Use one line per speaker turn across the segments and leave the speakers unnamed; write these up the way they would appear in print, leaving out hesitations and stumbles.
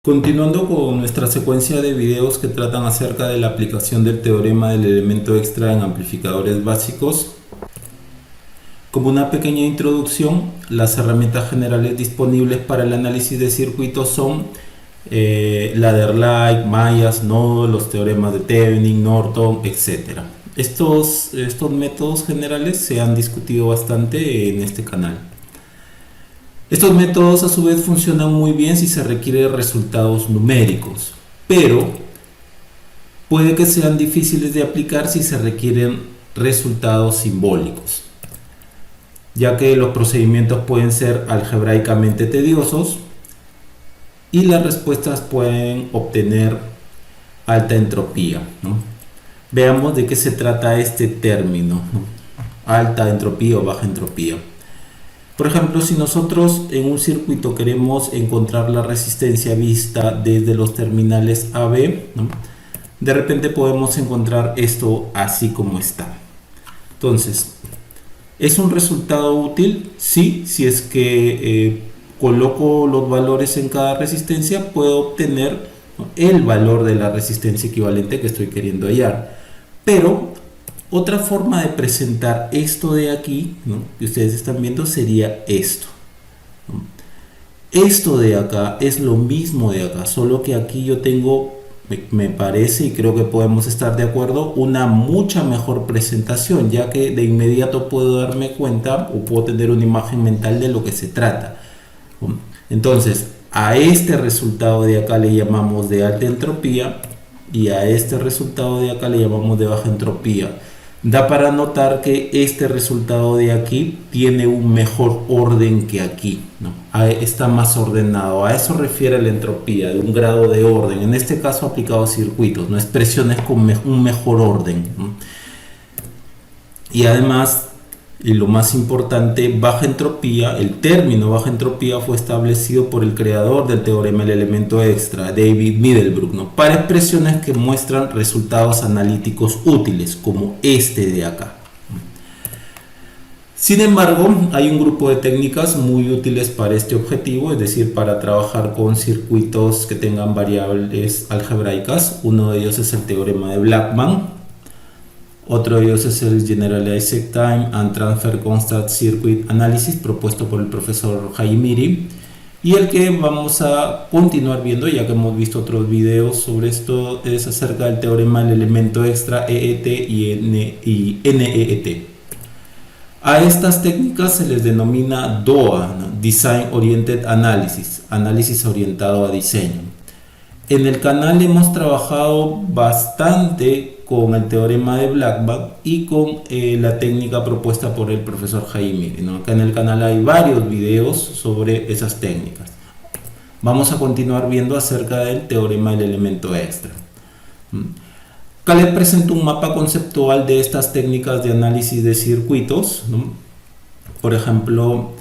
Continuando con nuestra secuencia de videos que tratan acerca de la aplicación del teorema del elemento extra en amplificadores básicos, como una pequeña introducción, las herramientas generales disponibles para el análisis de circuitos son ladder-like, Mayas, nodos, los teoremas de Thevenin, Norton, etc. Estos métodos generales se han discutido bastante en este canal. Estos métodos a su vez funcionan muy bien si se requieren resultados numéricos, pero puede que sean difíciles de aplicar si se requieren resultados simbólicos, ya que los procedimientos pueden ser algebraicamente tediosos y las respuestas pueden obtener alta entropía, ¿no? Veamos de qué se trata este término, ¿no? Alta entropía o baja entropía. Por ejemplo, si nosotros en un circuito queremos encontrar la resistencia vista desde los terminales AB, ¿no? De repente podemos encontrar esto así como está. Entonces, ¿es un resultado útil? Sí, si es que coloco los valores en cada resistencia, puedo obtener, ¿no?, el valor de la resistencia equivalente que estoy queriendo hallar. Pero otra forma de presentar esto de aquí, ¿no?, que ustedes están viendo, sería esto, ¿no? Esto de acá es lo mismo de acá, solo que aquí yo tengo, me parece, y creo que podemos estar de acuerdo, una mucha mejor presentación, ya que de inmediato puedo darme cuenta o puedo tener una imagen mental de lo que se trata, ¿no? Entonces, a este resultado de acá le llamamos de alta entropía y a este resultado de acá le llamamos de baja entropía. Da para notar que este resultado de aquí tiene un mejor orden que aquí, ¿no? Está más ordenado. A eso refiere la entropía, de un grado de orden. En este caso aplicado a circuitos, ¿no? Expresiones con un mejor orden, ¿no? Y además, y lo más importante, baja entropía, el término baja entropía fue establecido por el creador del teorema del elemento extra, David Middlebrook, ¿no?, para expresiones que muestran resultados analíticos útiles, como este de acá. Sin embargo, hay un grupo de técnicas muy útiles para este objetivo, es decir, para trabajar con circuitos que tengan variables algebraicas. Uno de ellos es el teorema de Blackman. Otro de ellos es el Generalized Time and Transfer Constant Circuit Analysis, propuesto por el profesor Hajimiri, y el que vamos a continuar viendo, ya que hemos visto otros videos sobre esto, es acerca del teorema del elemento extra EET y NEET. A estas técnicas se les denomina DOA, ¿no?, Design Oriented Analysis, análisis orientado a diseño. En el canal hemos trabajado bastante con el teorema de Blackman y con la técnica propuesta por el profesor Hajimiri, ¿no? Acá en el canal hay varios videos sobre esas técnicas. Vamos a continuar viendo acerca del teorema del elemento extra. Acá les presento un mapa conceptual de estas técnicas de análisis de circuitos, ¿no? Por ejemplo,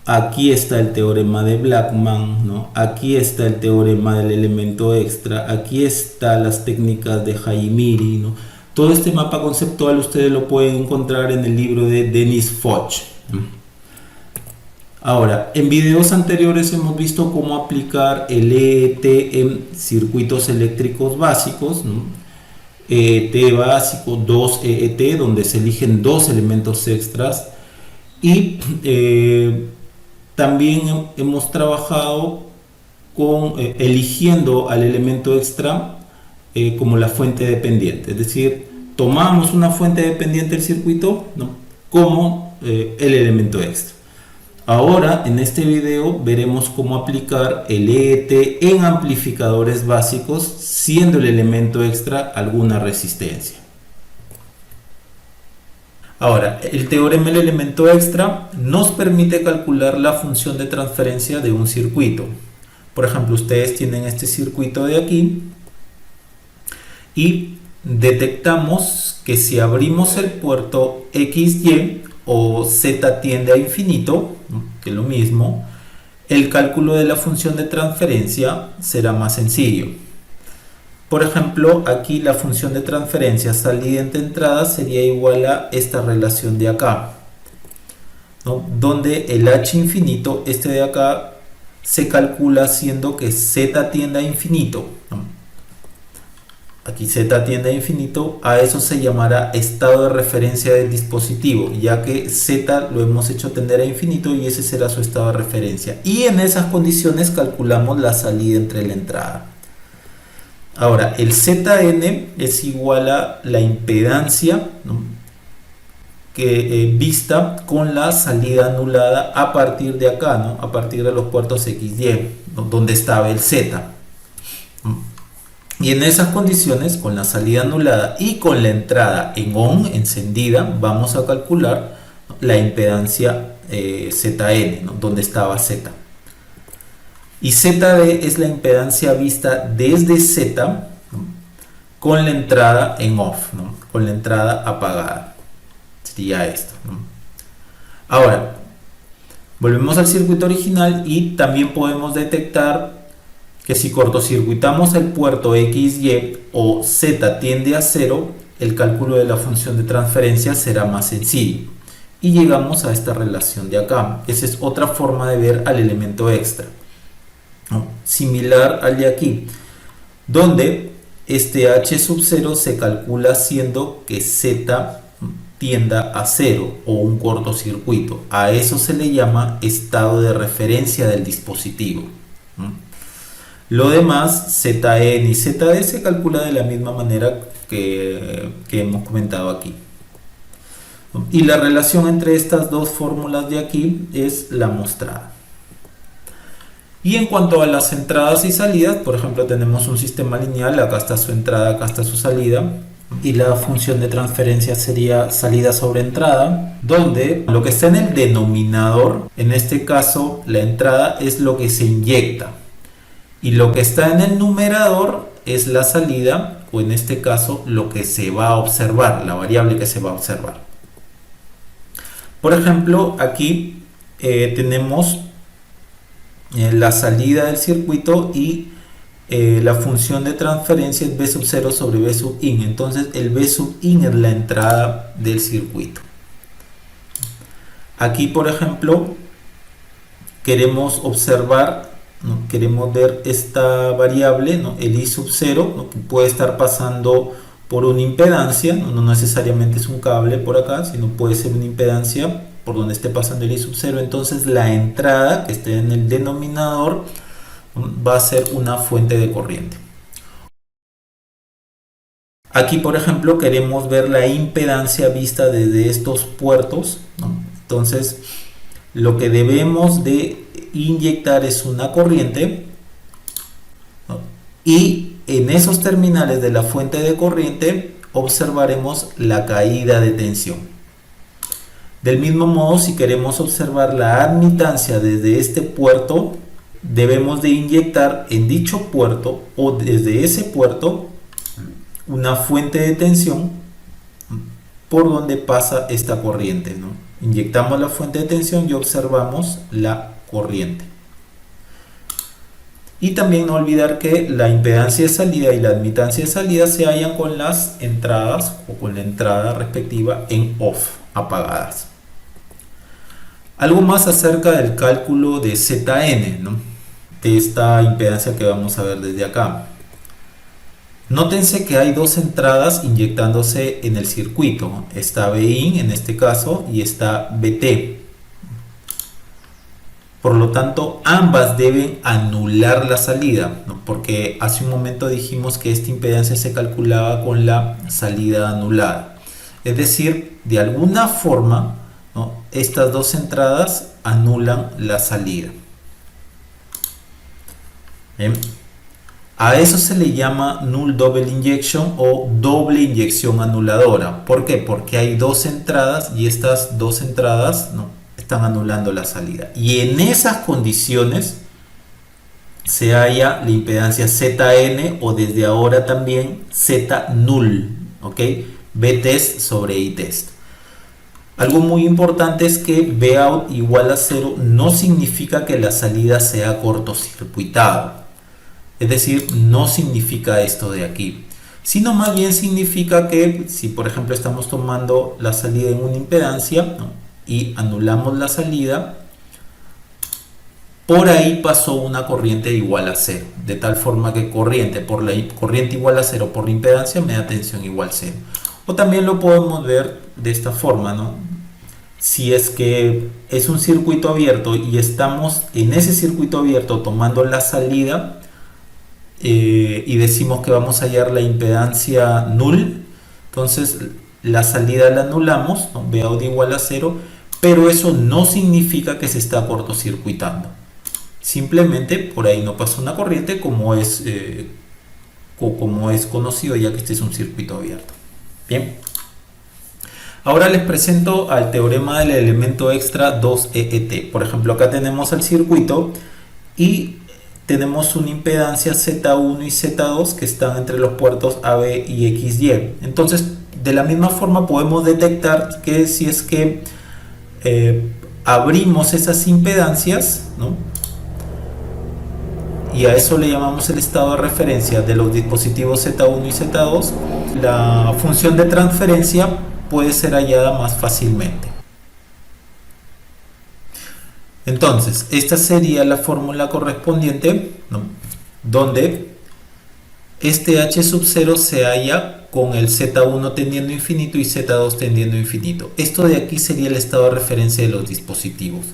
aquí está el teorema de Blackman, ¿no? Aquí está el teorema del elemento extra, aquí están las técnicas de Hajimiri, ¿no? Todo este mapa conceptual ustedes lo pueden encontrar en el libro de Denis Foch. Ahora, en videos anteriores hemos visto cómo aplicar el EET en circuitos eléctricos básicos, ¿no? EET básico, 2 EET, donde se eligen dos elementos extras, y también hemos trabajado con eligiendo al elemento extra como la fuente dependiente, es decir, tomamos una fuente dependiente del circuito, ¿no?, como el elemento extra. Ahora en este video veremos cómo aplicar el EET en amplificadores básicos, siendo el elemento extra alguna resistencia. Ahora, el teorema del elemento extra nos permite calcular la función de transferencia de un circuito. Por ejemplo, ustedes tienen este circuito de aquí y detectamos que si abrimos el puerto XY o Z tiende a infinito, ¿no?, que es lo mismo, el cálculo de la función de transferencia será más sencillo. Por ejemplo, aquí la función de transferencia salida-entrada sería igual a esta relación de acá, ¿no?, donde el h infinito, este de acá, se calcula haciendo que Z tienda a infinito, ¿no? Aquí Z tiende a infinito, a eso se llamará estado de referencia del dispositivo, ya que Z lo hemos hecho tender a infinito y ese será su estado de referencia. Y en esas condiciones calculamos la salida entre la entrada. Ahora, el Zn es igual a la impedancia, ¿no?, que vista con la salida anulada a partir de acá, ¿no?, a partir de los puertos XY, ¿no?, donde estaba el Z. Y en esas condiciones, con la salida anulada y con la entrada en ON, encendida, vamos a calcular la impedancia Zn, ¿no?, donde estaba Z. Y Zd es la impedancia vista desde Z, ¿no?, con la entrada en OFF, ¿no?, con la entrada apagada. Sería esto, ¿no? Ahora, volvemos al circuito original y también podemos detectar que si cortocircuitamos el puerto XY o Z tiende a 0, el cálculo de la función de transferencia será más sencillo. Y llegamos a esta relación de acá. Esa es otra forma de ver al elemento extra, ¿no?, similar al de aquí, donde este H sub 0 se calcula haciendo que Z tienda a 0 o un cortocircuito. A eso se le llama estado de referencia del dispositivo, ¿no? Lo demás, Zn y Zd, se calcula de la misma manera que hemos comentado aquí. Y la relación entre estas dos fórmulas de aquí es la mostrada. Y en cuanto a las entradas y salidas, por ejemplo, tenemos un sistema lineal, acá está su entrada, acá está su salida, y la función de transferencia sería salida sobre entrada, donde lo que está en el denominador, en este caso la entrada, es lo que se inyecta. Y lo que está en el numerador es la salida, o en este caso lo que se va a observar, la variable que se va a observar. Por ejemplo, aquí tenemos la salida del circuito y la función de transferencia es B sub 0 sobre B sub in. Entonces el B sub in es la entrada del circuito. Aquí, por ejemplo, queremos observar, ¿no?, queremos ver esta variable, ¿no?, el I sub 0, ¿no?, que puede estar pasando por una impedancia, ¿no?, no necesariamente es un cable por acá, sino puede ser una impedancia por donde esté pasando el I sub 0. Entonces la entrada que esté en el denominador, ¿no?, va a ser una fuente de corriente. Aquí, por ejemplo, queremos ver la impedancia vista desde estos puertos, ¿no? Entonces lo que debemos de inyectar es una corriente, ¿no?, y en esos terminales de la fuente de corriente observaremos la caída de tensión. Del mismo modo, si queremos observar la admitancia desde este puerto, debemos de inyectar en dicho puerto o desde ese puerto una fuente de tensión por donde pasa esta corriente, ¿no? Inyectamos la fuente de tensión y observamos la corriente. Y también no olvidar que la impedancia de salida y la admitancia de salida se hallan con las entradas o con la entrada respectiva en OFF, apagadas. Algo más acerca del cálculo de Zn, ¿no?, de esta impedancia que vamos a ver desde acá. Nótense que hay dos entradas inyectándose en el circuito. Está Bin en este caso y está Bt. Por lo tanto, ambas deben anular la salida, ¿no?, porque hace un momento dijimos que esta impedancia se calculaba con la salida anulada. Es decir, de alguna forma, ¿no?, estas dos entradas anulan la salida. Bien. A eso se le llama null double injection o doble inyección anuladora. ¿Por qué? Porque hay dos entradas y estas dos entradas, ¿no?, están anulando la salida. Y en esas condiciones se halla la impedancia Zn o desde ahora también Z null, ¿ok? Btest sobre Itest. Algo muy importante es que Vout igual a 0 no significa que la salida sea cortocircuitada. Es decir, no significa esto de aquí, sino más bien significa que si por ejemplo estamos tomando la salida en una impedancia, ¿no?, y anulamos la salida, por ahí pasó una corriente igual a cero, de tal forma que corriente igual a cero por la impedancia me da tensión igual a cero. O también lo podemos ver de esta forma, ¿no? Si es que es un circuito abierto y estamos en ese circuito abierto tomando la salida y decimos que vamos a hallar la impedancia null, entonces la salida la anulamos, ¿no? Vout igual a cero, pero eso no significa que se está cortocircuitando. Simplemente por ahí no pasa una corriente como es conocido, ya que este es un circuito abierto. Bien. Ahora les presento al teorema del elemento extra 2EET. Por ejemplo, acá tenemos el circuito y tenemos una impedancia Z1 y Z2 que están entre los puertos AB y XY. Entonces, de la misma forma podemos detectar que si es que abrimos esas impedancias, ¿no? Y a eso le llamamos el estado de referencia de los dispositivos Z1 y Z2, la función de transferencia puede ser hallada más fácilmente. Entonces, esta sería la fórmula correspondiente, ¿no? Donde este H sub 0 se halla con el Z1 tendiendo a infinito y Z2 tendiendo a infinito. Esto de aquí sería el estado de referencia de los dispositivos.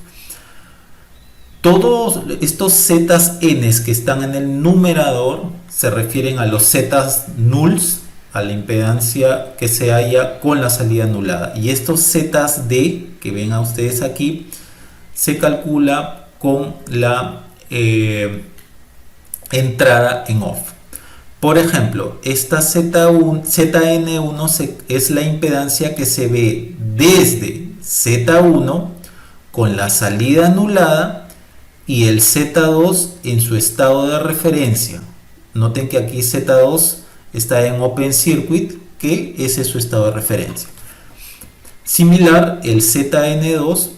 Todos estos zetas n's que están en el numerador se refieren a los zetas nulls, a la impedancia que se halla con la salida anulada. Y estos zetas d que ven a ustedes aquí se calcula con la entrada en off. Por ejemplo, esta Zn1 es la impedancia que se ve desde Z1 con la salida anulada y el Z2 en su estado de referencia. Noten que aquí Z2 está en Open Circuit, que ese es su estado de referencia. Similar, el Zn2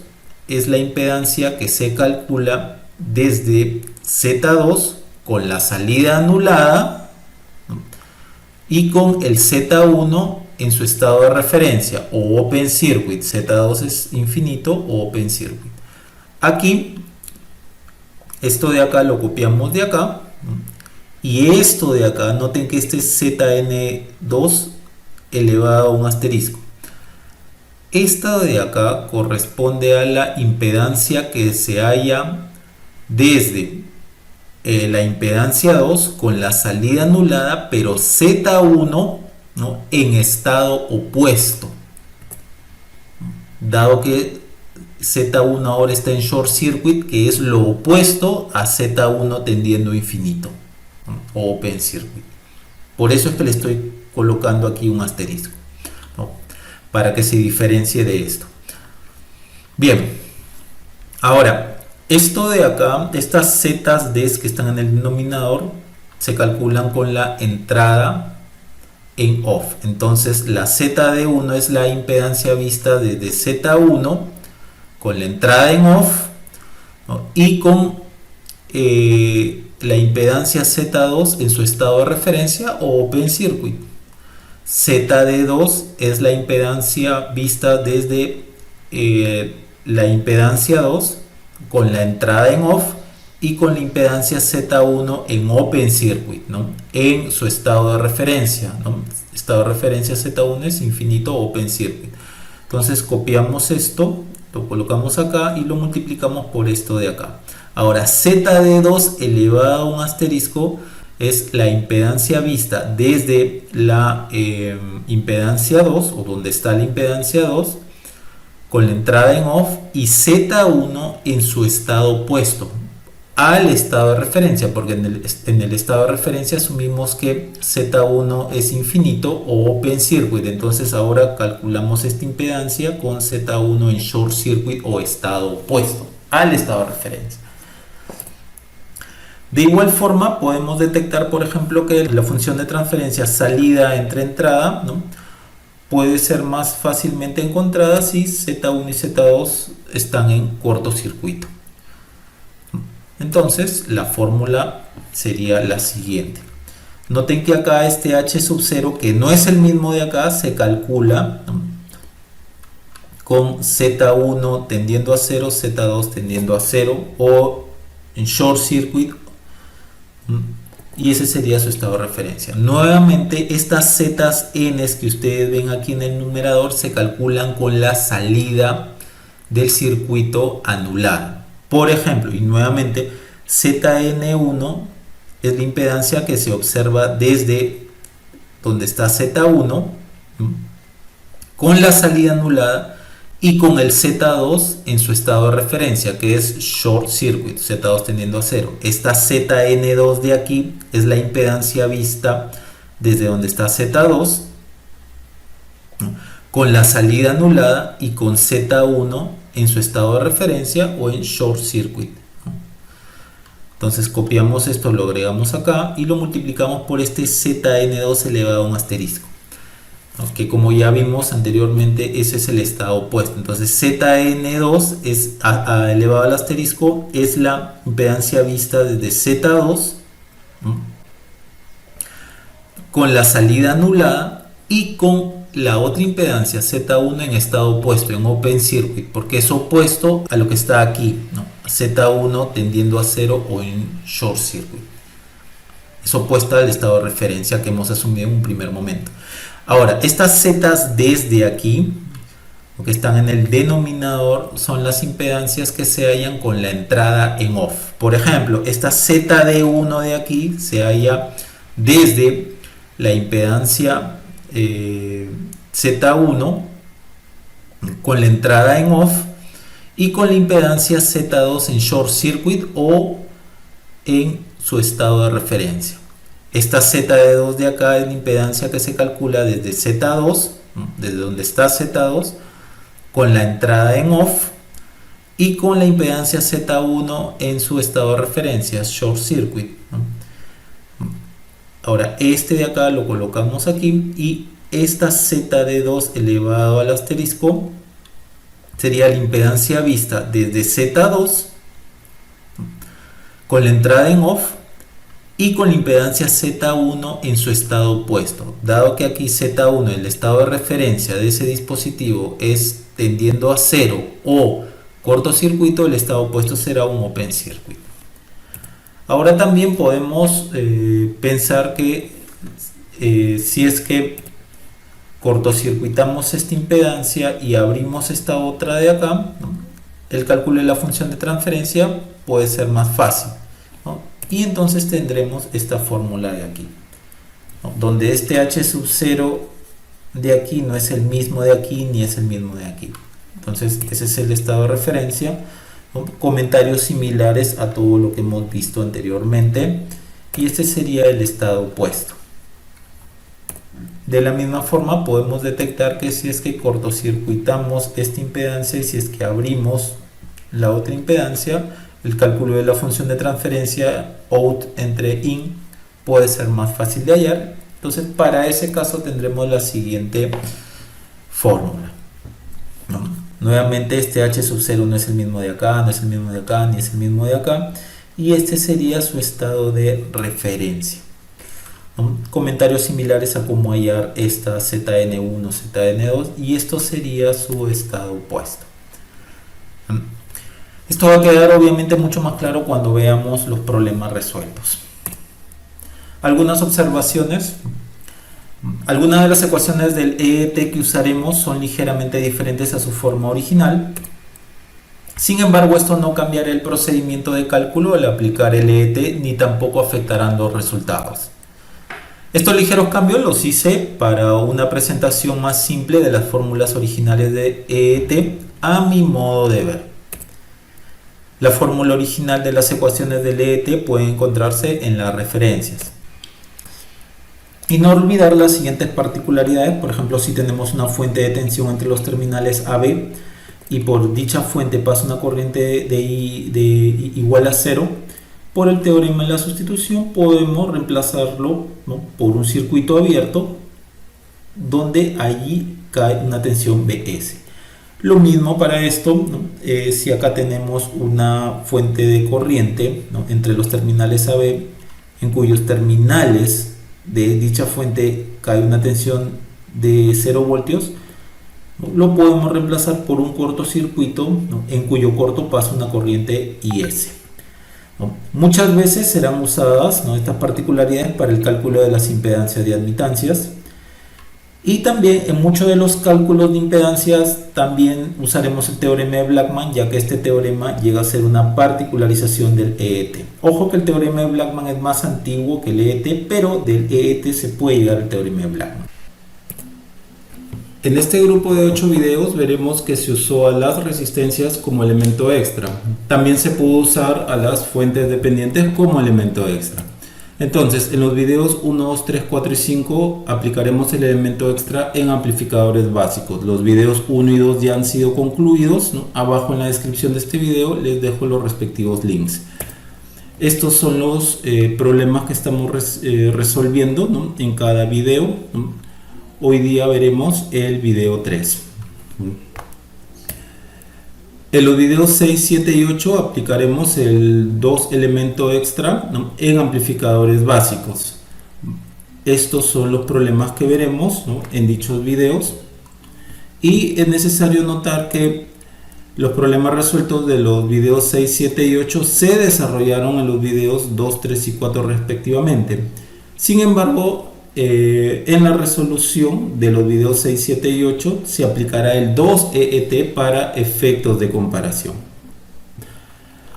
es la impedancia que se calcula desde Z2 con la salida anulada, ¿no? Y con el Z1 en su estado de referencia o Open Circuit. Z2 es infinito o Open Circuit. Aquí esto de acá lo copiamos de acá, ¿no? Y esto de acá, noten que este es Zn2 elevado a un asterisco. Esta de acá corresponde a la impedancia que se halla desde la impedancia 2 con la salida anulada, pero Z1, ¿no? En estado opuesto. Dado que Z1 ahora está en short circuit, que es lo opuesto a Z1 tendiendo a infinito, ¿no? O open circuit. Por eso es que le estoy colocando aquí un asterisco, ¿no? Para que se diferencie de esto. Bien, ahora esto de acá, estas zetas D que están en el denominador, se calculan con la entrada en off. Entonces la ZD1 es la impedancia vista desde Z1 con la entrada en off, ¿no? Y con la impedancia Z2 en su estado de referencia o open circuit. ZD2 es la impedancia vista desde la impedancia 2 con la entrada en off y con la impedancia Z1 en open circuit, ¿no? En su estado de referencia, ¿no? Estado de referencia Z1 es infinito open circuit. Entonces copiamos esto, lo colocamos acá y lo multiplicamos por esto de acá. Ahora ZD2 elevado a un asterisco es la impedancia vista desde la impedancia 2 o donde está la impedancia 2 con la entrada en off y Z1 en su estado opuesto al estado de referencia, porque en el estado de referencia asumimos que Z1 es infinito o open circuit. Entonces ahora calculamos esta impedancia con Z1 en short circuit o estado opuesto al estado de referencia. De igual forma podemos detectar, por ejemplo, que la función de transferencia salida entre entrada, ¿no? Puede ser más fácilmente encontrada si Z1 y Z2 están en cortocircuito. Entonces la fórmula sería la siguiente. Noten que acá este H sub 0, que no es el mismo de acá, se calcula, ¿no? Con Z1 tendiendo a 0, Z2 tendiendo a 0 o en short circuit, y ese sería su estado de referencia. Nuevamente, estas zetas n que ustedes ven aquí en el numerador se calculan con la salida del circuito anulado. Por ejemplo, y nuevamente, Zn1 es la impedancia que se observa desde donde está Z1 con la salida anulada y con el Z2 en su estado de referencia, que es short circuit, Z2 tendiendo a 0. Esta Zn2 de aquí es la impedancia vista desde donde está Z2 con la salida anulada y con Z1 en su estado de referencia o en short circuit. Entonces copiamos esto, lo agregamos acá y lo multiplicamos por este Zn2 elevado a un asterisco, que como ya vimos anteriormente, ese es el estado opuesto. Entonces Zn2 es elevado al asterisco, es la impedancia vista desde Z2 con la salida anulada y con la otra impedancia Z1 en estado opuesto, en open circuit, porque es opuesto a lo que está aquí, ¿no? Z1 tendiendo a 0 o en short circuit. Es opuesta al estado de referencia que hemos asumido en un primer momento. Ahora, estas zetas desde aquí, lo que están en el denominador, son las impedancias que se hallan con la entrada en off. Por ejemplo, esta ZD1 de aquí se halla desde la impedancia Z1 con la entrada en off y con la impedancia Z2 en short circuit o en su estado de referencia. Esta Z2 de acá es la impedancia que se calcula desde Z2, desde donde está Z2, con la entrada en off y con la impedancia Z1 en su estado de referencia, short circuit. Ahora, este de acá lo colocamos aquí y esta ZD2 elevado al asterisco sería la impedancia vista desde Z2 con la entrada en off y con la impedancia Z1 en su estado opuesto. Dado que aquí Z1, el estado de referencia de ese dispositivo, es tendiendo a 0 o cortocircuito, el estado opuesto será un open circuit. Ahora también podemos pensar que si es que cortocircuitamos esta impedancia y abrimos esta otra de acá, ¿no?, el cálculo de la función de transferencia puede ser más fácil, ¿no? Y entonces tendremos esta fórmula de aquí, ¿no?, donde este h sub 0 de aquí no es el mismo de aquí ni es el mismo de aquí. Entonces ese es el estado de referencia, ¿no? Comentarios similares a todo lo que hemos visto anteriormente, y este sería el estado opuesto. De la misma forma podemos detectar que si es que cortocircuitamos esta impedancia y si es que abrimos la otra impedancia, el cálculo de la función de transferencia out entre in puede ser más fácil de hallar. Entonces para ese caso tendremos la siguiente fórmula, ¿no? Nuevamente este h sub 0 no es el mismo de acá, no es el mismo de acá, ni es el mismo de acá, y este sería su estado de referencia. Comentarios similares a cómo hallar esta Zn1, Zn2, y esto sería su estado opuesto. Esto va a quedar obviamente mucho más claro cuando veamos los problemas resueltos. Algunas observaciones. Algunas de las ecuaciones del EET que usaremos son ligeramente diferentes a su forma original. Sin embargo, esto no cambiará el procedimiento de cálculo al aplicar el EET, ni tampoco afectarán los resultados. Estos ligeros cambios los hice para una presentación más simple de las fórmulas originales de EET a mi modo de ver. La fórmula original de las ecuaciones del EET puede encontrarse en las referencias. Y no olvidar las siguientes particularidades. Por ejemplo, si tenemos una fuente de tensión entre los terminales AB y por dicha fuente pasa una corriente de igual a 0, por el teorema de la sustitución podemos reemplazarlo, ¿no?, por un circuito abierto donde allí cae una tensión Bs. Lo mismo para esto, ¿no? Si acá tenemos una fuente de corriente, ¿no?, entre los terminales AB, en cuyos terminales de dicha fuente cae una tensión de 0 voltios, ¿no?, lo podemos reemplazar por un cortocircuito, ¿no?, en cuyo corto pasa una corriente Is. ¿no? Muchas veces serán usadas, ¿no?, estas particularidades para el cálculo de las impedancias de admitancias. Y también en muchos de los cálculos de impedancias también usaremos el teorema de Blackman, ya que este teorema llega a ser una particularización del EET. Ojo que el teorema de Blackman es más antiguo que el EET, pero del EET se puede llegar al teorema de Blackman. En este grupo de 8 videos veremos que se usó a las resistencias como elemento extra. También se pudo usar a las fuentes dependientes como elemento extra. Entonces, en los videos 1, 2, 3, 4 y 5 aplicaremos el elemento extra en amplificadores básicos. Los videos 1 y 2 ya han sido concluidos, ¿no? Abajo en la descripción de este video les dejo los respectivos links. Estos son los problemas que estamos resolviendo, ¿no?, en cada video, ¿no? Hoy día veremos el video 3. En los videos 6, 7 y 8 aplicaremos el 2 elemento extra, ¿no?, en amplificadores básicos. Estos son los problemas que veremos, ¿no?, en dichos videos. Y es necesario notar que los problemas resueltos de los videos 6, 7 y 8 se desarrollaron en los videos 2, 3 y 4 respectivamente. Sin embargo, en la resolución de los videos 6, 7 y 8 se aplicará el 2 EET para efectos de comparación.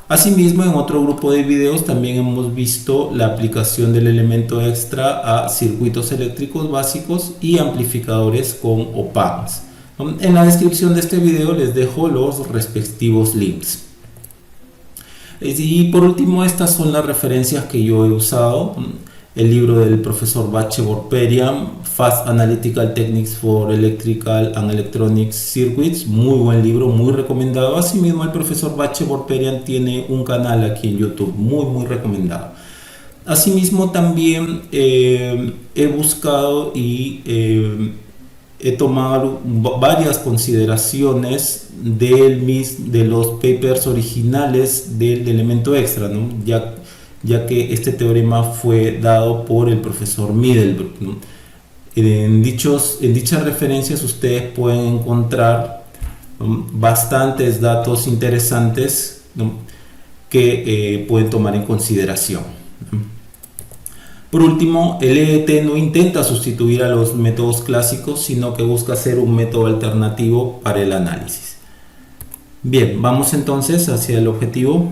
Asimismo, en otro grupo de videos también hemos visto la aplicación del elemento extra a circuitos eléctricos básicos y amplificadores con op-amps. En la descripción de este video les dejo los respectivos links. Y por último, estas son las referencias que yo he usado. El libro del profesor Bache-Borperian, Fast Analytical Techniques for Electrical and Electronic Circuits, muy buen libro, muy recomendado. Asimismo, el profesor Bache-Borperian tiene un canal aquí en YouTube, muy recomendado. Asimismo, también he buscado y he tomado varias consideraciones de los papers originales del elemento extra, ¿no?, ya que este teorema fue dado por el profesor Middlebrook, ¿no? En dichas referencias ustedes pueden encontrar bastantes datos interesantes, ¿no?, que pueden tomar en consideración. Por último, el EET no intenta sustituir a los métodos clásicos, sino que busca ser un método alternativo para el análisis. Bien, vamos entonces hacia el objetivo.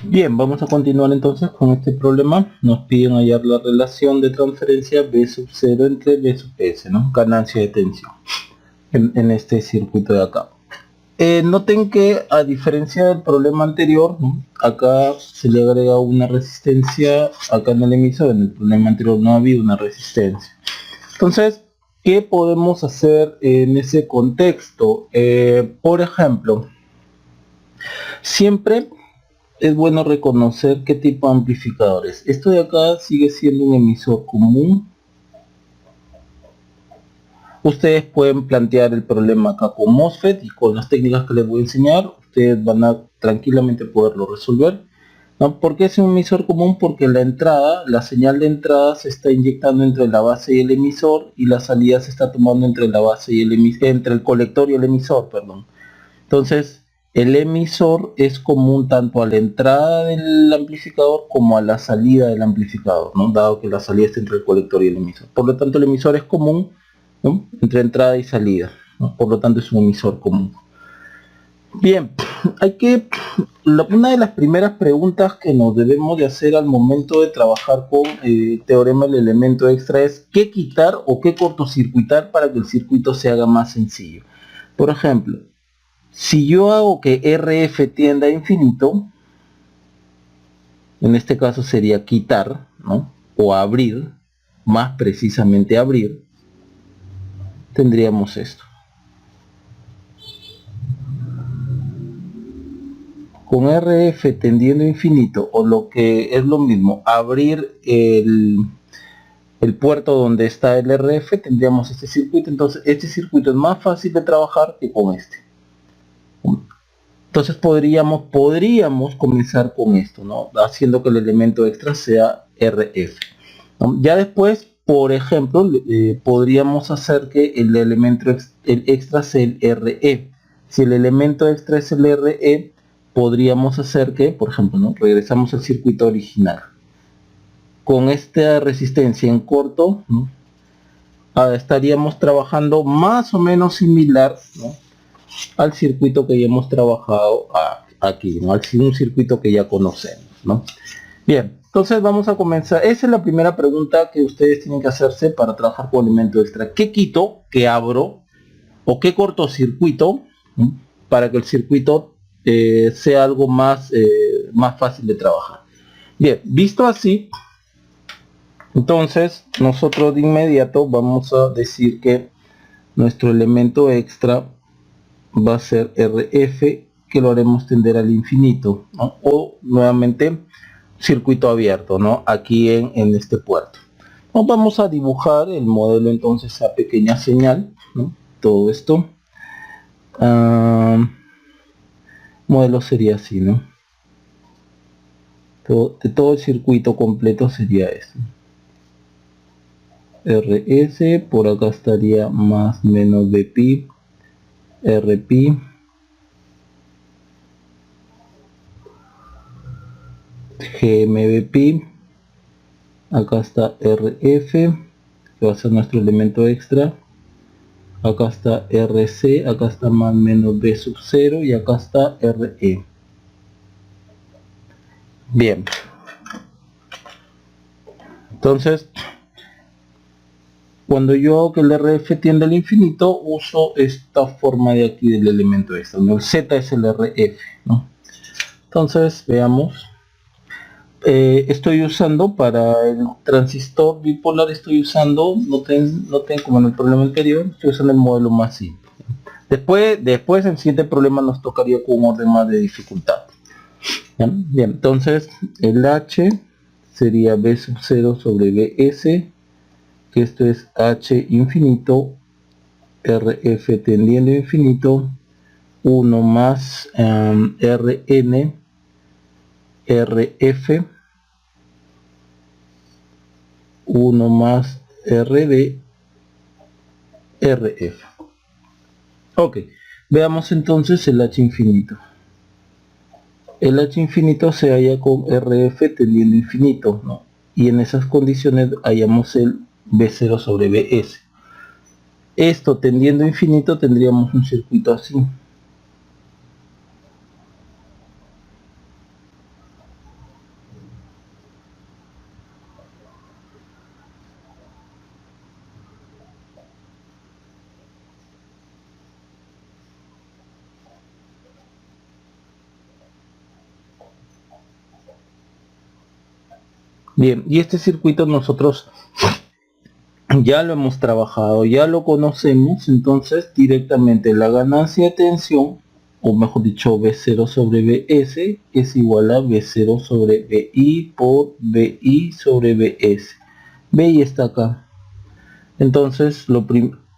Bien, vamos a continuar entonces con este problema. Nos piden hallar la relación de transferencia B sub 0 entre B sub S, ¿no?, ganancia de tensión en este circuito de acá. Noten que, a diferencia del problema anterior, ¿no?, acá se le agrega una resistencia, acá en el emisor. En el problema anterior no había una resistencia. Entonces, ¿qué podemos hacer en ese contexto? Por ejemplo, siempre es bueno reconocer qué tipo de amplificadores. Esto de acá sigue siendo un emisor común. Ustedes pueden plantear el problema acá con MOSFET, y con las técnicas que les voy a enseñar ustedes van a tranquilamente poderlo resolver, ¿no? ¿Por qué es un emisor común? Porque la señal de entrada se está inyectando entre la base y el emisor, y la salida se está tomando entre la base y entre el colector y el emisor, perdón. Entonces, el emisor es común tanto a la entrada del amplificador como a la salida del amplificador, ¿no?, dado que la salida está entre el colector y el emisor. Por lo tanto, el emisor es común, ¿no?, entre entrada y salida, ¿no? Por lo tanto, es un emisor común. Bien, una de las primeras preguntas que nos debemos de hacer al momento de trabajar con el teorema del elemento extra es ¿qué quitar o qué cortocircuitar para que el circuito se haga más sencillo? Por ejemplo, si yo hago que RF tienda a infinito, en este caso sería quitar, ¿no?, o abrir, más precisamente abrir, tendríamos esto. Con RF tendiendo a infinito, o lo que es lo mismo, abrir el puerto donde está el RF, tendríamos este circuito. Entonces este circuito es más fácil de trabajar que con este. Entonces podríamos comenzar con esto, ¿no?, haciendo que el elemento extra sea RF, ¿no? Ya después, por ejemplo, podríamos hacer que el elemento extra sea el RE. Si el elemento extra es el RE,
podríamos hacer que, por ejemplo, ¿no? Regresamos al circuito original. Con esta resistencia en corto, ¿no? Estaríamos trabajando más o menos similar, ¿no? Al circuito que ya hemos trabajado aquí, ¿no? Al un circuito que ya conocemos, ¿no? Bien, entonces vamos a comenzar. Esa es la primera pregunta que ustedes tienen que hacerse para trabajar con elemento extra. ¿Qué quito, qué abro o qué cortocircuito, ¿no? Para que el circuito sea algo más fácil de trabajar? Bien, visto así, entonces nosotros de inmediato vamos a decir que nuestro elemento extra va a ser RF, que lo haremos tender al infinito, ¿no? O nuevamente circuito abierto, ¿no? Aquí en este puerto. Nos vamos a dibujar el modelo entonces a pequeña señal, ¿no? Todo esto. Modelo sería así, ¿no? Todo el circuito completo sería eso. RS, por acá estaría más menos Bpi, Rpi, GMBpi, acá está RF, que va a ser nuestro elemento extra, acá está RC, acá está más menos B sub 0 y acá está RE. Bien, entonces cuando yo hago que el RF tiende al infinito, uso esta forma de aquí del elemento extra, ¿no? El Z es el RF, ¿no? Entonces veamos. Estoy usando para el transistor bipolar, estoy usando, noten como en el problema anterior, estoy usando el modelo más simple. Después en el siguiente problema nos tocaría con un orden más de dificultad. Bien, entonces el H sería B sub 0 sobre BS, que esto es H infinito, RF tendiendo a infinito, 1 más RN, RF, 1 más RD, RF. Ok, veamos entonces el H infinito. El H infinito se halla con RF tendiendo a infinito, ¿no? Y en esas condiciones hallamos el B0 sobre BS. Esto tendiendo a infinito tendríamos un circuito así. Bien, y este circuito nosotros ya lo hemos trabajado, ya lo conocemos, entonces directamente la ganancia de tensión, o mejor dicho B0 sobre BS, es igual a B0 sobre BI por BI sobre BS. BI está acá. Entonces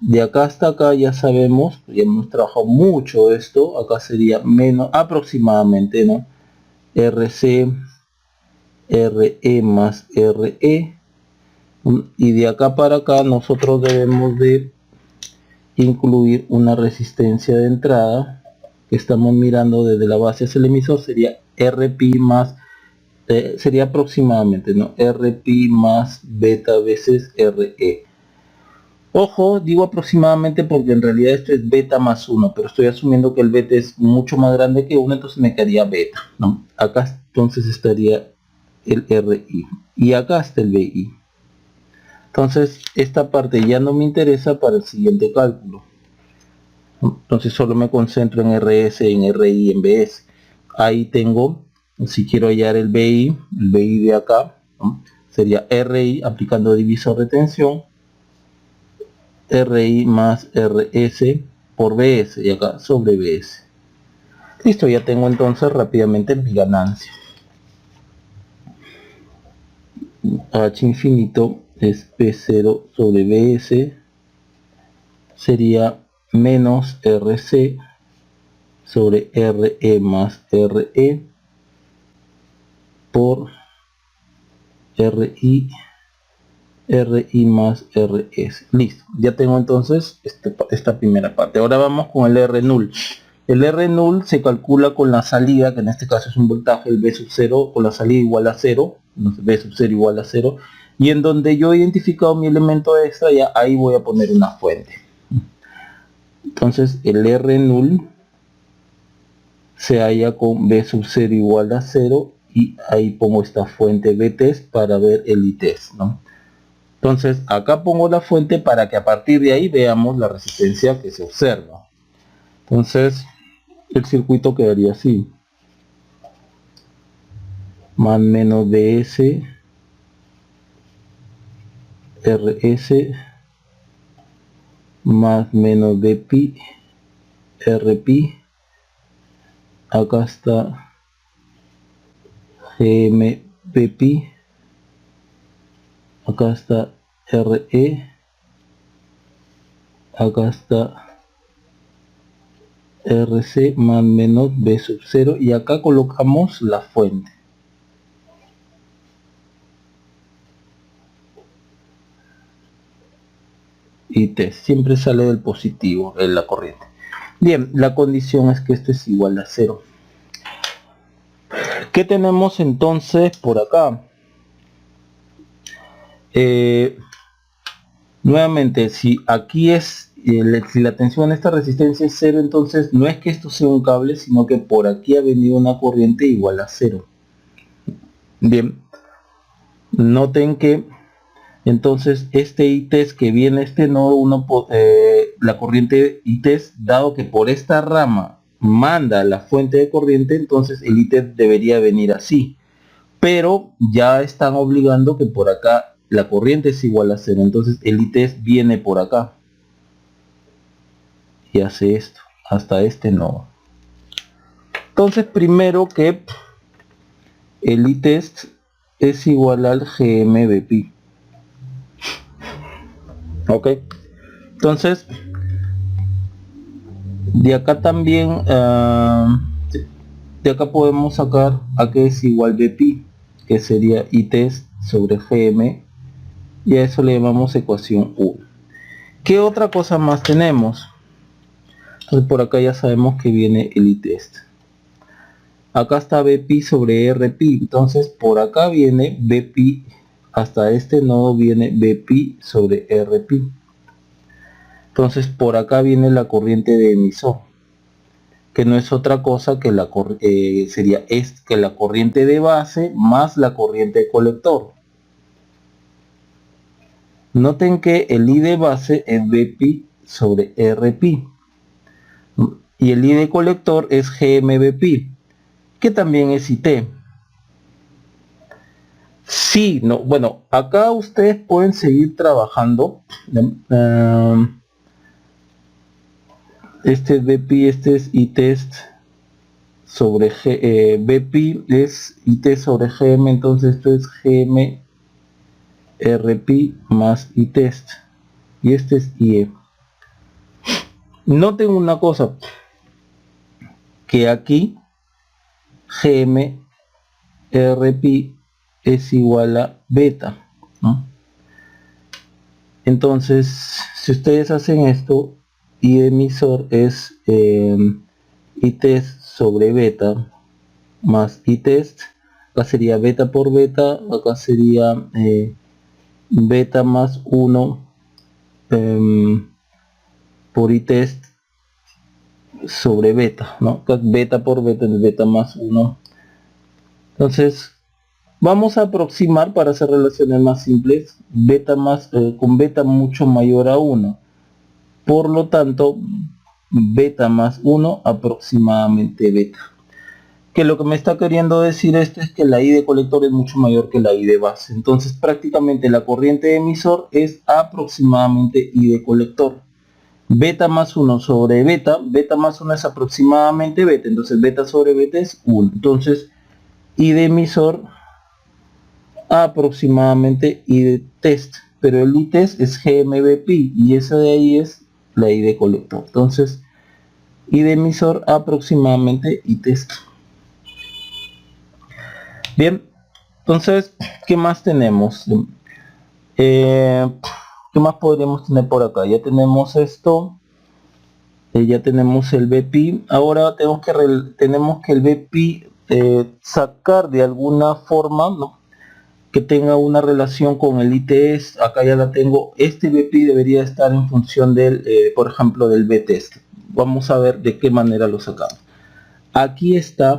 de acá hasta acá ya sabemos, ya hemos trabajado mucho esto, acá sería menos aproximadamente, ¿no? RC, RE más RE, y de acá para acá nosotros debemos de incluir una resistencia de entrada que estamos mirando desde la base hacia el emisor, sería Rpi más, sería aproximadamente, ¿no? Rpi más beta veces Re. Ojo, digo aproximadamente porque en realidad esto es beta más 1, pero estoy asumiendo que el beta es mucho más grande que 1, entonces me quedaría beta, ¿no? Acá entonces estaría el Ri y acá está el Bi. Entonces esta parte ya no me interesa para el siguiente cálculo. Entonces solo me concentro en RS, en RI, en BS. Ahí tengo, si quiero hallar el BI de acá, ¿no? Sería RI aplicando divisor de tensión, RI más RS por BS y acá sobre BS. Listo, ya tengo entonces rápidamente mi ganancia. H infinito es P0 sobre BS, sería menos RC sobre RE más RE por RI más RS. Listo, ya tengo entonces esta primera parte. Ahora vamos con el R null. El R null se calcula con la salida, que en este caso es un voltaje, el V sub 0, con la salida igual a 0, V sub 0 igual a 0, y en donde yo he identificado mi elemento extra, ya ahí voy a poner una fuente. Entonces el R null se halla con V sub 0 igual a 0, y ahí pongo esta fuente VTest para ver el ITest, ¿no? Entonces acá pongo la fuente para que a partir de ahí veamos la resistencia que se observa. Entonces el circuito quedaría así: más menos ds rs más menos dpi rpi, acá está gmbpi, acá está re, acá está rc más menos v sub 0, y acá colocamos la fuente. Y T siempre sale del positivo en la corriente. Bien, la condición es que esto es igual a 0. ¿Qué tenemos entonces por acá? Nuevamente, si aquí es si la tensión en esta resistencia es 0, entonces no es que esto sea un cable, sino que por aquí ha venido una corriente igual a 0. Bien, noten que entonces este ITEST que viene este nodo, la corriente ITEST, dado que por esta rama manda la fuente de corriente, entonces el ITEST debería venir así, pero ya están obligando que por acá la corriente es igual a 0, entonces el ITEST viene por acá y hace esto hasta este nodo. Entonces primero que el ITEST es igual al GMBP. Ok, entonces de acá también de acá podemos sacar a que es igual Bpi, que sería ITEST sobre GM, y a eso le llamamos ecuación 1. ¿Qué otra cosa más tenemos? Entonces por acá ya sabemos que viene el ITEST. Acá está Bpi sobre Rpi, entonces por acá viene Bpi, hasta este nodo viene Bpi sobre Rpi. Entonces por acá viene la corriente de emisor, que no es otra cosa que la corriente de base más la corriente de colector. Noten que el I de base es Bpi sobre Rpi y el I de colector es GMBpi, que también es IT. Sí, no, bueno, acá ustedes pueden seguir trabajando. Este es Bpi, este es ITEST sobre Bpi es ITEST sobre GM, entonces esto es GM Rpi más ITEST, y este es IE. Noten una cosa, que aquí GM Rpi es igual a beta, ¿no? Entonces si ustedes hacen esto, I emisor es ITEST sobre beta más ITEST, acá sería beta por beta, acá sería beta más 1 por ITEST sobre beta, ¿no? Beta por beta es beta más 1. Entonces vamos a aproximar, para hacer relaciones más simples, beta más con beta mucho mayor a 1, por lo tanto beta más 1 aproximadamente beta. Que lo que me está queriendo decir esto es que la I de colector es mucho mayor que la I de base, entonces prácticamente la corriente de emisor es aproximadamente I de colector. Beta más 1 sobre beta, beta más 1 es aproximadamente beta, entonces beta sobre beta es 1, entonces I de emisor aproximadamente I de test, pero el ITEST es GMBpi y esa de ahí es la I de colector, entonces I de emisor aproximadamente ITEST. Bien, entonces, ¿qué más tenemos? ¿Qué más podríamos tener por acá? Ya tenemos esto. Ya tenemos el BPI. Ahora tenemos que el BPI sacar de alguna forma, ¿no?, que tenga una relación con el ITEST. Acá ya la tengo. Este BPI debería estar en función del, por ejemplo, del BTEST. Vamos a ver de qué manera lo sacamos. Aquí está,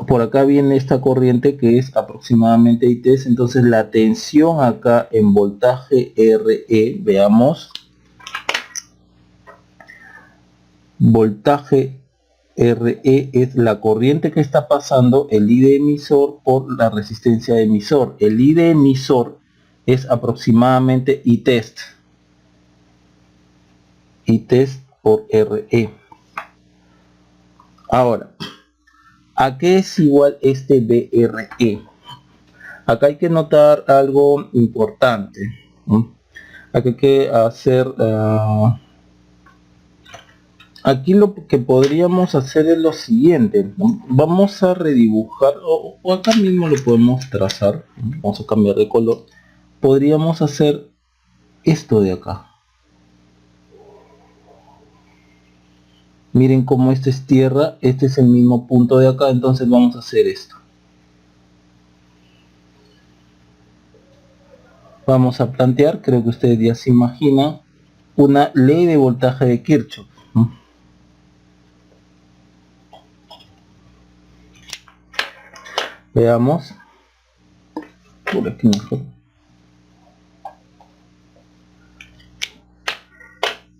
por acá viene esta corriente que es aproximadamente ITEST. Entonces la tensión acá en voltaje RE, veamos, voltaje RE es la corriente que está pasando el I de emisor por la resistencia de emisor. El I de emisor es aproximadamente ITEST. ITEST por RE. Ahora, ¿a qué es igual este BRE? Acá hay que notar algo importante, ¿no? Aquí hay que hacer... aquí lo que podríamos hacer es lo siguiente, ¿no? Vamos a redibujar, o acá mismo lo podemos trazar, ¿no? Vamos a cambiar de color. Podríamos hacer esto de acá. Miren cómo este es tierra, este es el mismo punto de acá, entonces vamos a hacer esto. Vamos a plantear, creo que ustedes ya se imaginan, una ley de voltaje de Kirchhoff, ¿no? Veamos. Por aquí mejor.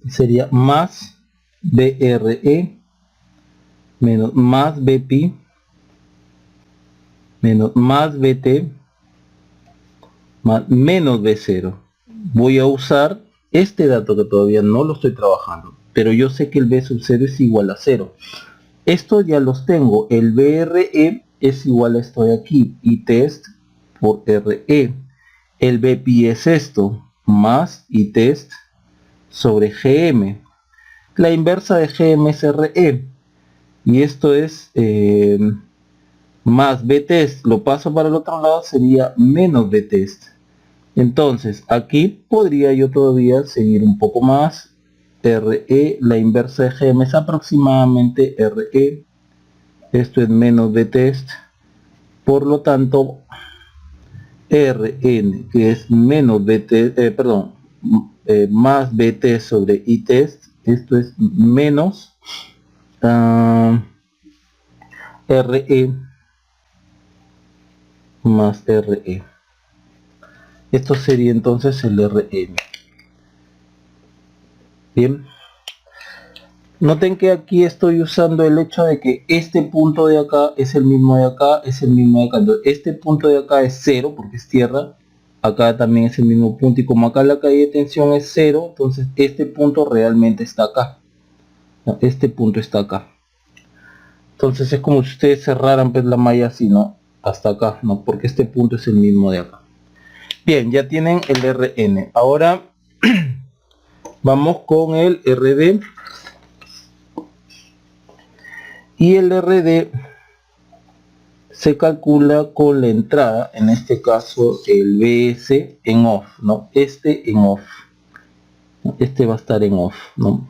Sería más BRE menos más BPI menos más BT más menos B0. Voy a usar este dato que todavía no lo estoy trabajando, pero yo sé que el B sub 0 es igual a 0. Estos ya los tengo. El BRE es igual a esto de aquí, ITEST por RE. El BPI es esto, más ITEST sobre GM. La inversa de GM es RE. Y esto es más BTEST. Lo paso para el otro lado, sería menos BTEST. Entonces, aquí podría yo todavía seguir un poco más. RE, la inversa de GM es aproximadamente RE. Esto es menos BTEST. Por lo tanto, Rn, que es menos BT, más BT sobre ITEST, esto es menos RE más RE. Esto sería entonces el Rn. Bien. Noten que aquí estoy usando el hecho de que este punto de acá es el mismo de acá, es el mismo de acá. Entonces, este punto de acá es 0 porque es tierra. Acá también es el mismo punto. Y como acá la caída de tensión es 0, entonces este punto realmente está acá. Este punto está acá. Entonces es como si ustedes cerraran pues la malla así, ¿no? Hasta acá, ¿no? Porque este punto es el mismo de acá. Bien, ya tienen el Rn. Ahora vamos con el Rd. Y el RD se calcula con la entrada, en este caso el BS en off, ¿no? Este en off. Este va a estar en off, ¿no?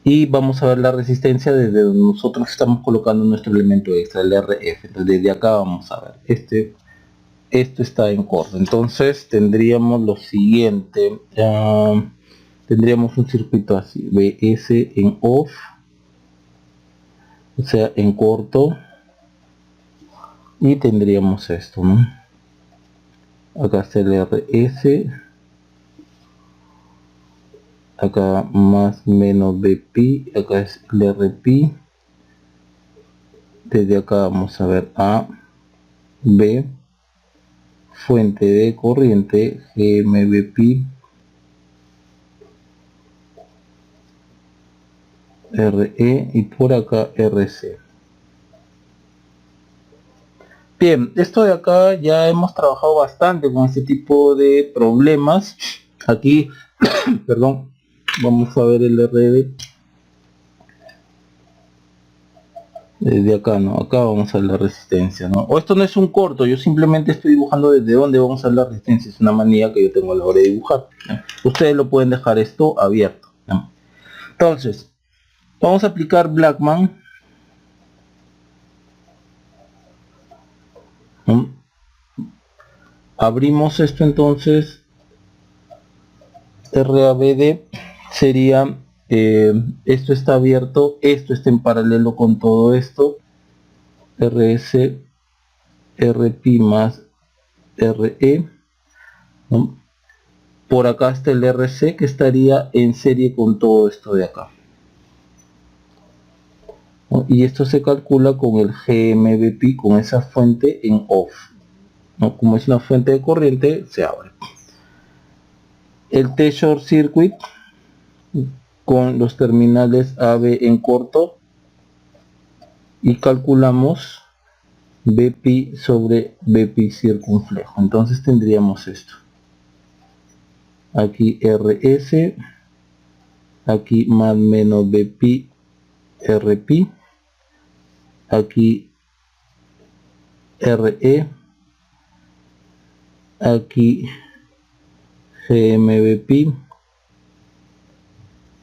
Y vamos a ver la resistencia desde donde nosotros estamos colocando nuestro elemento extra, el RF. Entonces desde acá vamos a ver. Esto está en corto. Entonces tendríamos lo siguiente. Tendríamos un circuito así. BS en off. O sea, en corto. Y tendríamos esto, ¿no? Acá está el RS. Acá más menos BPI. Acá es el RPI. Desde acá vamos a ver A, B, fuente de corriente, GMBPI, RE y por acá RC. Bien, esto de acá ya hemos trabajado bastante con este tipo de problemas. Aquí, perdón, vamos a ver el RD. Desde acá, ¿no? Acá vamos a ver la resistencia, ¿no? O esto no es un corto, yo simplemente estoy dibujando desde dónde vamos a ver la resistencia. Es una manía que yo tengo a la hora de dibujar, ¿no? Ustedes lo pueden dejar esto abierto, ¿no? Entonces, vamos a aplicar Blackman. Abrimos esto entonces. RABD sería, esto está abierto, esto está en paralelo con todo esto. RS, RP más RE, ¿no? Por acá está el RC que estaría en serie con todo esto de acá, ¿no? Y esto se calcula con el GMBP, con esa fuente en off, ¿no? Como es una fuente de corriente, se abre. El T-Short Circuit con los terminales AB en corto y calculamos BP sobre BP circunflejo. Entonces tendríamos esto. Aquí RS, aquí más menos BP RP, aquí RE, aquí GMBP,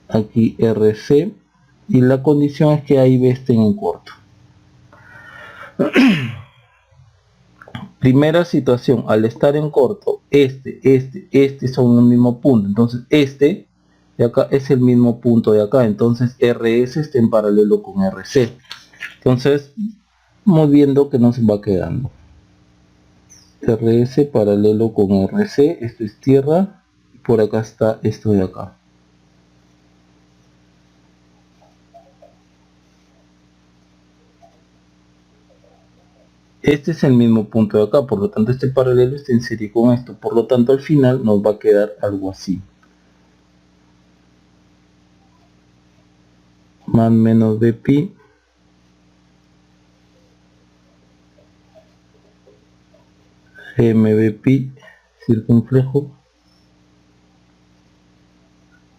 aquí RC, y la condición es que A y B estén en corto. Primera situación, al estar en corto, este son el mismo punto, entonces este de acá es el mismo punto de acá, entonces RS está en paralelo con RC. Entonces vamos viendo que nos va quedando. RS paralelo con RC, esto es tierra, por acá está esto de acá. Este es el mismo punto de acá, por lo tanto este paralelo está en serie con esto, por lo tanto al final nos va a quedar algo así. Más menos BP GMBP circunflejo.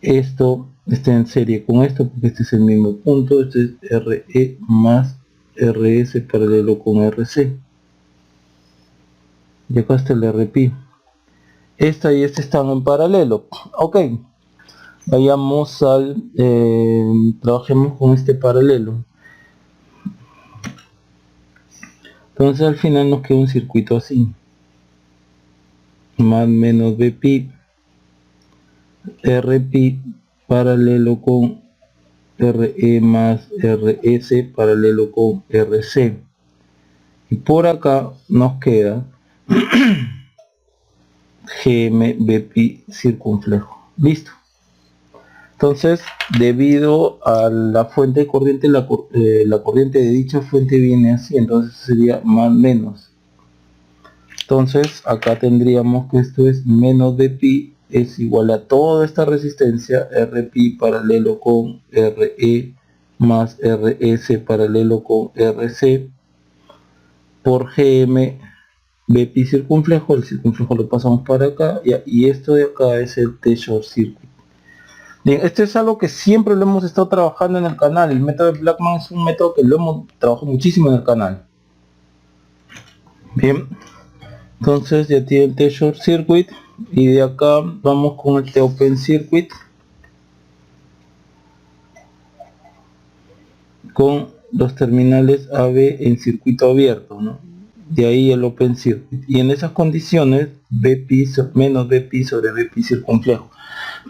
Esto está en serie con esto porque este es el mismo punto, este es RE más RS paralelo con RC. Y acá está el RP. Esta y este están en paralelo. Ok. Vayamos al... trabajemos con este paralelo. Entonces al final nos queda un circuito así. Más menos BP. RP paralelo con RE más RS paralelo con RC. Y por acá nos queda GMBP circunflejo. Listo. Entonces, debido a la fuente de corriente, la corriente de dicha fuente viene así, entonces sería más menos. Entonces, acá tendríamos que esto es menos BP es igual a toda esta resistencia RP paralelo con RE más RS paralelo con RC por GM BP circunflejo. El circunflejo lo pasamos para acá y esto de acá es el T-Short Circuit. Bien, esto es algo que siempre lo hemos estado trabajando en el canal. El método de Blackman es un método que lo hemos trabajado muchísimo en el canal. Bien, entonces ya tiene el T-Short Circuit y de acá vamos con el T-Open Circuit con los terminales AB en circuito abierto, ¿no? De ahí el Open Circuit, y en esas condiciones BP menos BP sobre BP circunflejo.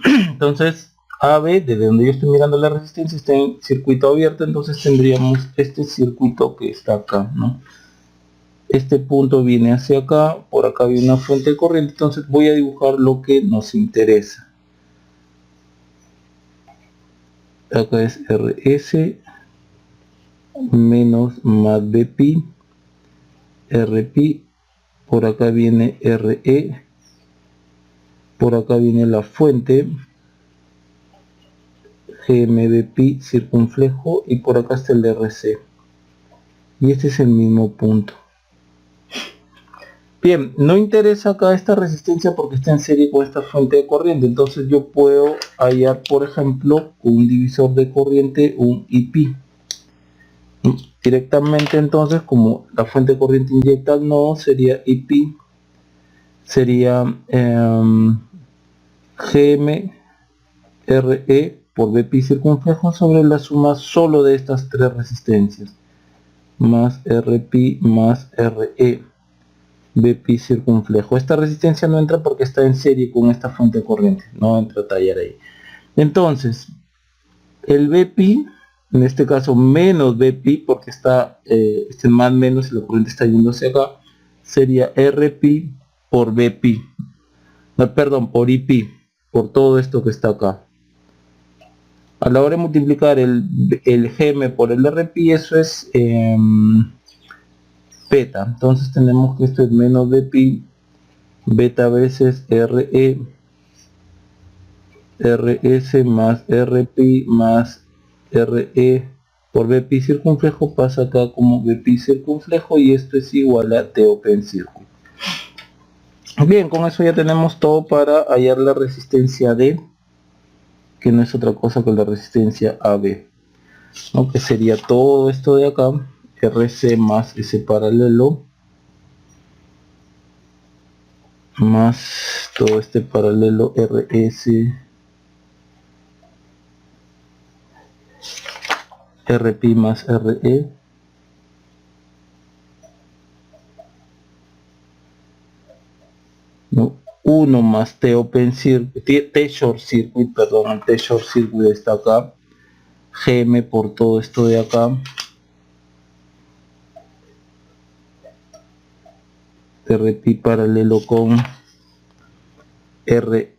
Entonces AB, desde donde yo estoy mirando la resistencia, está en circuito abierto, entonces tendríamos este circuito que está acá, ¿no? Este punto viene hacia acá, por acá viene una fuente de corriente, entonces voy a dibujar lo que nos interesa. Acá es RS menos más BP, RP, por acá viene RE, por acá viene la fuente, GMBP circunflejo, y por acá está el RC. Y este es el mismo punto. Bien, no interesa acá esta resistencia porque está en serie con esta fuente de corriente. Entonces yo puedo hallar, por ejemplo, un divisor de corriente, un IP. Directamente entonces, como la fuente de corriente inyecta al nodo, sería IP, sería GM RE por Bpi circunflejo sobre la suma solo de estas tres resistencias, más Rpi más Re, Bpi circunflejo. Esta resistencia no entra porque está en serie con esta fuente de corriente, no entra a tallar ahí. Entonces, el Bpi, en este caso menos Bpi, porque está este más menos y la corriente está yéndose acá, sería Rpi por Bpi, no, perdón, por Ip, por todo esto que está acá. A la hora de multiplicar el Gm por el Rpi, eso es beta. Entonces tenemos que esto es menos Bpi, beta veces Re, Rs más Rpi más Re por Bpi circunflejo pasa acá como Bpi circunflejo y esto es igual a T open circuit. Bien, con eso ya tenemos todo para hallar la resistencia D, que no es otra cosa que la resistencia AB, ¿no? Que sería todo esto de acá, Rc más ese paralelo, más todo este paralelo Rs, Rpi más Re, ¿no? 1 más T open circuit, T short circuit, perdón, el T short circuit está acá, Gm por todo esto de acá, Rpi paralelo con Re,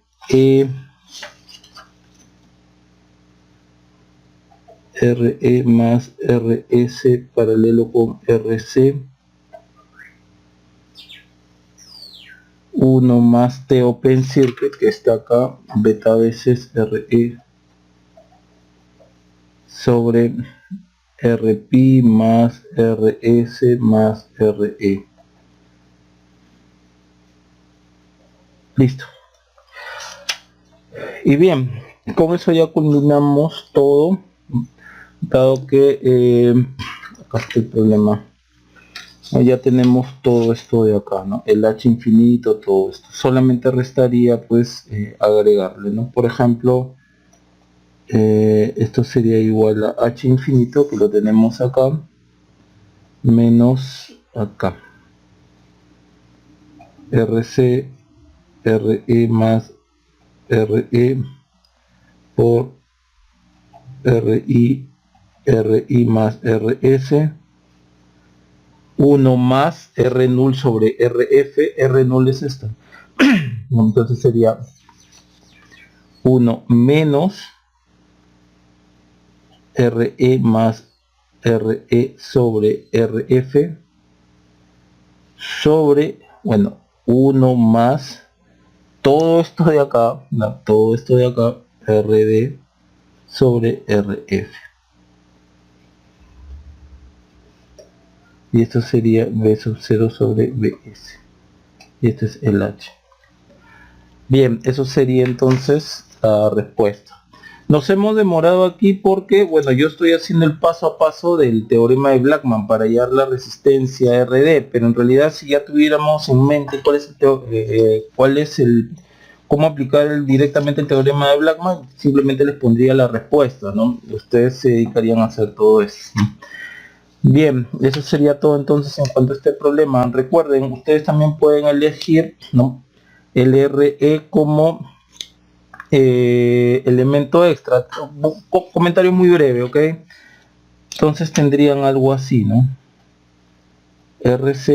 Re más Rs paralelo con Rc, 1 más T open circuit que está acá, beta veces Re sobre Rpi más Rs más Re. Listo. Y bien, con eso ya culminamos todo, dado que acá está el problema. Ya tenemos todo esto de acá, ¿no? El H infinito, todo esto. Solamente restaría pues agregarle, ¿no? Por ejemplo, esto sería igual a H infinito, que lo tenemos acá, menos acá. Rc, Re más Re por Ri, Ri más Rs, 1 más R null sobre Rf, R null es esto. Entonces sería 1 menos Re más Re sobre Rf sobre, bueno, 1 más todo esto de acá, no, todo esto de acá, Rd sobre Rf. Y esto sería B sub 0 sobre Bs. Y este es el H. Bien, eso sería entonces la respuesta. Nos hemos demorado aquí porque, bueno, yo estoy haciendo el paso a paso del teorema de Blackman para hallar la resistencia RD, pero en realidad si ya tuviéramos en mente cómo aplicar directamente el teorema de Blackman, simplemente les pondría la respuesta, ¿no? Ustedes se dedicarían a hacer todo eso, ¿no? Bien, eso sería todo entonces en cuanto a este problema. Recuerden, ustedes también pueden elegir, ¿no?, el Re como elemento extra. Comentario muy breve, ¿ok? Entonces tendrían algo así, ¿no? Rc,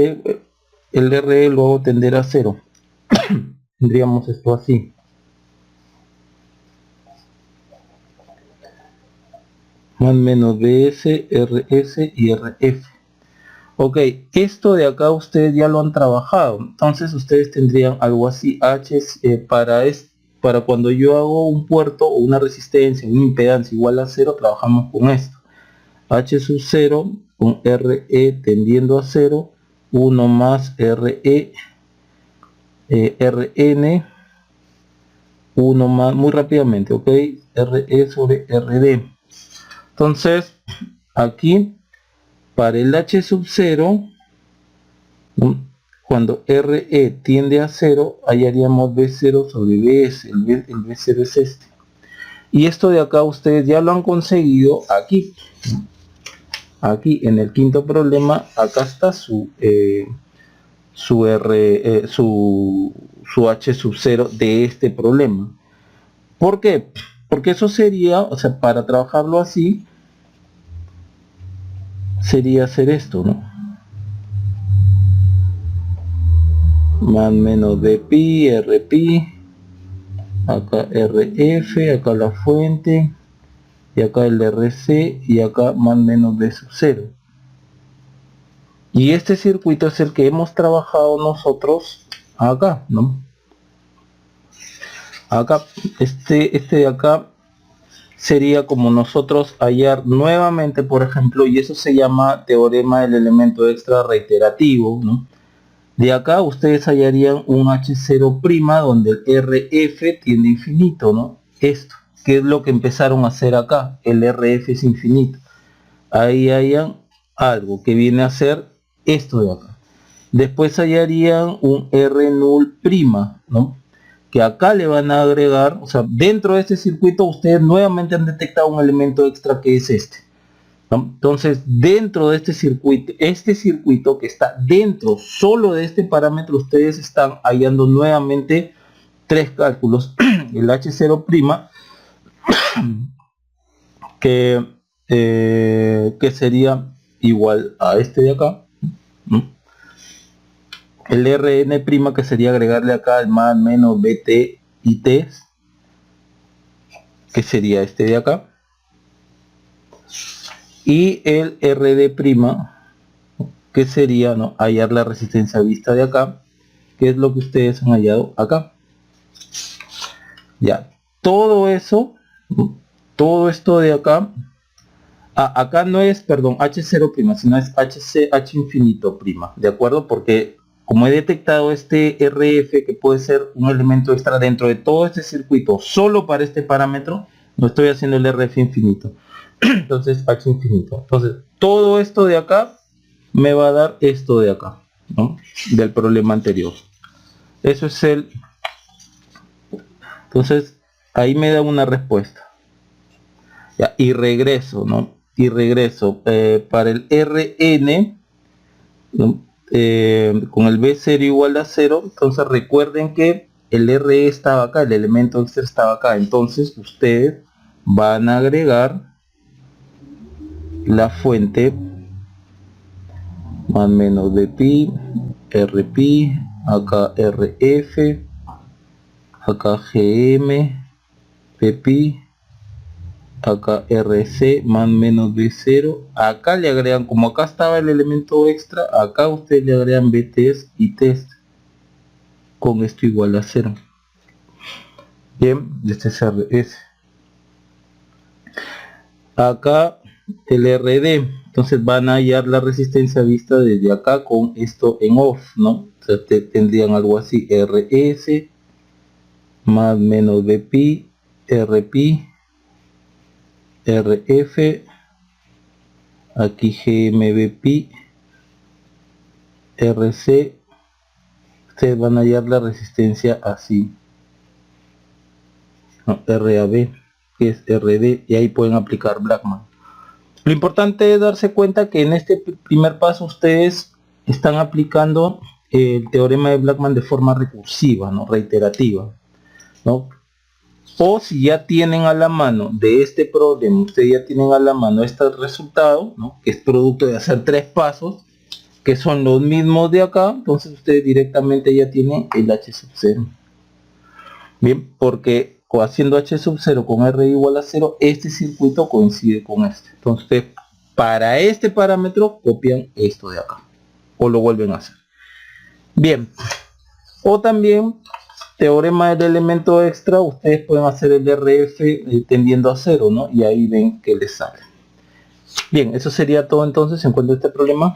el Re luego tenderá a 0. Tendríamos esto así. Más menos Bs, Rs y Rf. Ok, esto de acá ustedes ya lo han trabajado. Entonces ustedes tendrían algo así. H para cuando yo hago un puerto o una resistencia, una impedancia igual a 0, trabajamos con esto. H sub 0 con Re tendiendo a 0, 1 más Re, Rn, 1 más, muy rápidamente, ok, Re sobre Rd. Entonces, aquí, para el H sub 0, cuando Re tiende a 0, hallaríamos B0 sobre Bs, el B0 es este. Y esto de acá ustedes ya lo han conseguido aquí. Aquí en el quinto problema, acá está su H sub 0 de este problema. ¿Por qué? Porque eso sería, o sea, para trabajarlo así, sería hacer esto, ¿no? Más menos de pi, r pi, acá rf, acá la fuente, y acá el rc, y acá más menos de sub 0. Y este circuito es el que hemos trabajado nosotros acá, ¿no? Acá, este de acá sería como nosotros hallar nuevamente, por ejemplo, y eso se llama teorema del elemento extra reiterativo, ¿no? De acá ustedes hallarían un H0' donde el RF tiende a infinito, ¿no? Esto, que es lo que empezaron a hacer acá, el RF es infinito. Ahí hallan algo que viene a ser esto de acá. Después hallarían un R null prima, ¿no? Que acá le van a agregar, o sea, dentro de este circuito ustedes nuevamente han detectado un elemento extra que es este, ¿no? Entonces, dentro de este circuito que está dentro solo de este parámetro, ustedes están hallando nuevamente tres cálculos. El H0' que sería igual a este de acá, ¿no? El Rn' que sería agregarle acá el más menos bt y t, que sería este de acá, y el Rd', que sería, ¿no?, hallar la resistencia vista de acá, que es lo que ustedes han hallado acá. Ya, todo eso, todo esto de acá, acá no es, perdón, H0', sino es H infinito prima, ¿de acuerdo? Porque como he detectado este RF que puede ser un elemento extra dentro de todo este circuito solo para este parámetro, no estoy haciendo el RF infinito. Entonces H infinito. Entonces todo esto de acá me va a dar esto de acá, ¿no?, del problema anterior. Eso es el... Entonces ahí me da una respuesta. Ya, y regreso, ¿no? Y regreso para el Rn, ¿no?, con el B0 igual a 0. Entonces recuerden que el RE estaba acá, el elemento extra estaba acá. Entonces ustedes van a agregar la fuente más menos de pi, r pi, acá rf, acá gm, p pi, acá rc más menos b0. Acá le agregan, como acá estaba el elemento extra, acá ustedes le agregan bts y test, con esto igual a 0. Bien, este es rs. Acá el rd, entonces van a hallar la resistencia vista desde acá con esto en off, ¿no? O sea, tendrían algo así, rs más menos bpi, rpi, rf, aquí gmbpi, rc. Ustedes van a hallar la resistencia así, ¿no?, rab, que es rd, y ahí pueden aplicar Blackman. Lo importante es darse cuenta que en este primer paso ustedes están aplicando el teorema de Blackman de forma recursiva, ¿no?, reiterativa, ¿no? O si ya tienen a la mano de este problema, ustedes ya tienen a la mano este resultado, ¿no?, que es producto de hacer tres pasos, que son los mismos de acá, entonces ustedes directamente ya tienen el H sub 0. Bien, porque haciendo H sub 0 con R igual a 0, este circuito coincide con este. Entonces, para este parámetro copian esto de acá, o lo vuelven a hacer. Bien, o también teorema del elemento extra, ustedes pueden hacer el RF tendiendo a 0, ¿no? Y ahí ven que les sale. Bien, eso sería todo entonces en cuanto a este problema.